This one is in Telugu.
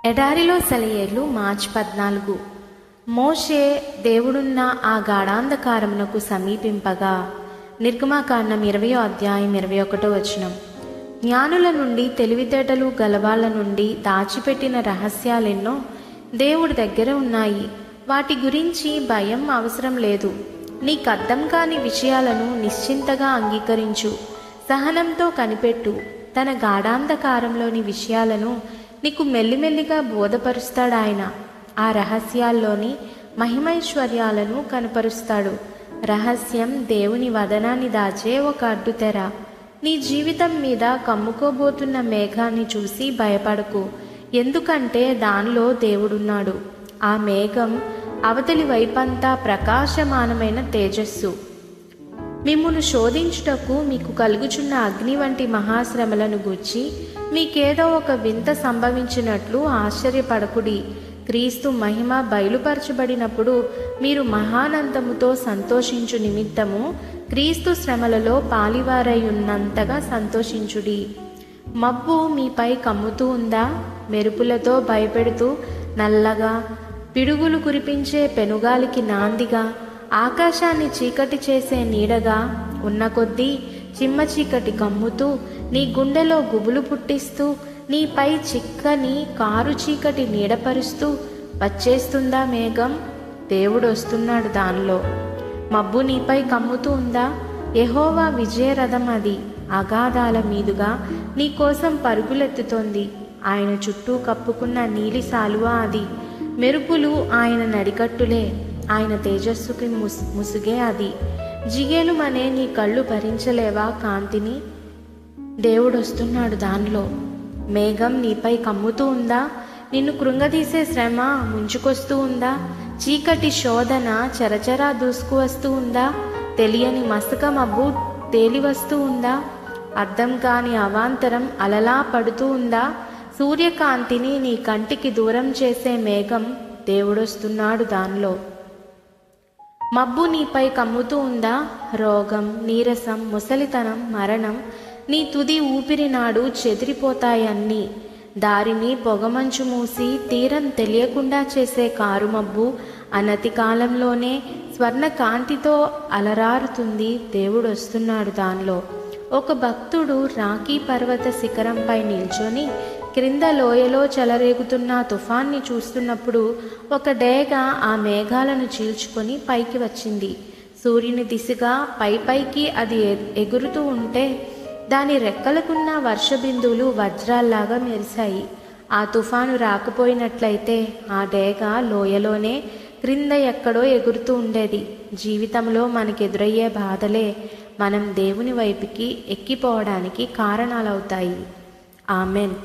ఎడారిలో సెలయేర్లు మార్చి 14. మోషే దేవుడున్న ఆ గాఢాంధకారమునకు సమీపింపగా. నిర్గమాకాండం 20వ అధ్యాయం 21వ వచనం. జ్ఞానుల నుండి, తెలివితేటలు గలవాళ్ల నుండి దాచిపెట్టిన రహస్యాలెన్నో దేవుడి దగ్గర ఉన్నాయి. వాటి గురించి భయం అవసరం లేదు. నీకర్థం కాని విషయాలను నిశ్చింతగా అంగీకరించు, సహనంతో కనిపెట్టు. తన గాఢాంధకారంలోని విషయాలను నీకు మెల్లిమెల్లిగా బోధపరుస్తాడాయన. ఆ రహస్యాల్లోని మహిమైశ్వర్యాలను కనపరుస్తాడు. రహస్యం దేవుని వదనాన్ని దాచే ఒక అడ్డుతెర. నీ జీవితం మీద కమ్ముకోబోతున్న మేఘాన్ని చూసి భయపడకు, ఎందుకంటే దానిలో దేవుడున్నాడు. ఆ మేఘం అవతలి వైపంతా ప్రకాశమానమైన తేజస్సు. మిమ్మును శోధించుటకు మీకు కలుగుచున్న అగ్ని వంటి మహాశ్రమలను గూర్చి మీకేదో ఒక వింత సంభవించినట్లు ఆశ్చర్యపడకుడి. క్రీస్తు మహిమ బయలుపరచబడినప్పుడు మీరు మహానందముతో సంతోషించు నిమిత్తము క్రీస్తు శ్రమలలో పాలివారై ఉన్నంతగా సంతోషించుడి. మబ్బు మీపై కమ్ముతూ ఉందా? మెరుపులతో భయపెడుతూ నల్లగా, పిడుగులు కురిపించే పెనుగాలికి నాందిగా, ఆకాశాన్ని చీకటి చేసే నీడగా ఉన్న కొద్దీ చిమ్మ చీకటి కమ్ముతూ నీ గుండెలో గుబులు పుట్టిస్తూ నీపై చిక్కని కారు చీకటి నీడపరుస్తూ వచ్చేస్తుందా మేఘం? దేవుడు వస్తున్నాడు దానిలో. మబ్బు నీపై కమ్ముతూ ఉందా? యెహోవా విజయరథం అది అగాధాల మీదుగా నీ కోసం పరుగులెత్తుతోంది. ఆయన చుట్టూ కప్పుకున్న నీలి సాలువ అది. మెరుపులు ఆయన నడికట్టులే, ఆయన తేజస్సుకి ముసుగే అది. జిగేలుమనే నీ కళ్ళు భరించలేవా కాంతిని? దేవుడొస్తున్నాడు దానిలో. మేఘం నీపై కమ్ముతూ ఉందా? నిన్ను కృంగదీసే శ్రమ ముంచుకొస్తూ ఉందా? చీకటి శోధన చరచరా దూసుకువస్తూ ఉందా? తెలియని మసక మబ్బు తేలివస్తూ ఉందా? అర్థం కాని అవాంతరం అలలా పడుతూ ఉందా? సూర్యకాంతిని నీ కంటికి దూరం చేసే మేఘం దేవుడొస్తున్నాడు దానిలో. మబ్బు నీపై కమ్ముతూ ఉందా? రోగం, నీరసం, ముసలితనం, మరణం నీ తుది ఊపిరి నాడు చెదిరిపోతాయన్నీ. దారిని పొగమంచు మూసి తీరం తెలియకుండా చేసే కారుమబ్బు అనతి కాలంలోనే స్వర్ణ కాంతితో అలరారుతుంది. దేవుడు వస్తున్నాడు దానిలో. ఒక భక్తుడు రాకీ పర్వత శిఖరంపై నిల్చొని క్రింద లోయలో చెలరేగుతున్న తుఫాన్ని చూస్తున్నప్పుడు ఒక డేగ ఆ మేఘాలను చీల్చుకొని పైకి వచ్చింది. సూర్యుని దిశగా పైకి అది ఎగురుతూ ఉంటే దాని రెక్కలకున్న వర్షబిందువులు వజ్రాల్లాగా మెరిశాయి. ఆ తుఫాను రాకపోయినట్లయితే ఆ డేగ లోయలోనే క్రింద ఎక్కడో ఎగురుతూ ఉండేది. జీవితంలో మనకెదురయ్యే బాధలే మనం దేవుని వైపుకి ఎక్కిపోవడానికి కారణాలవుతాయి. ఆమెన్.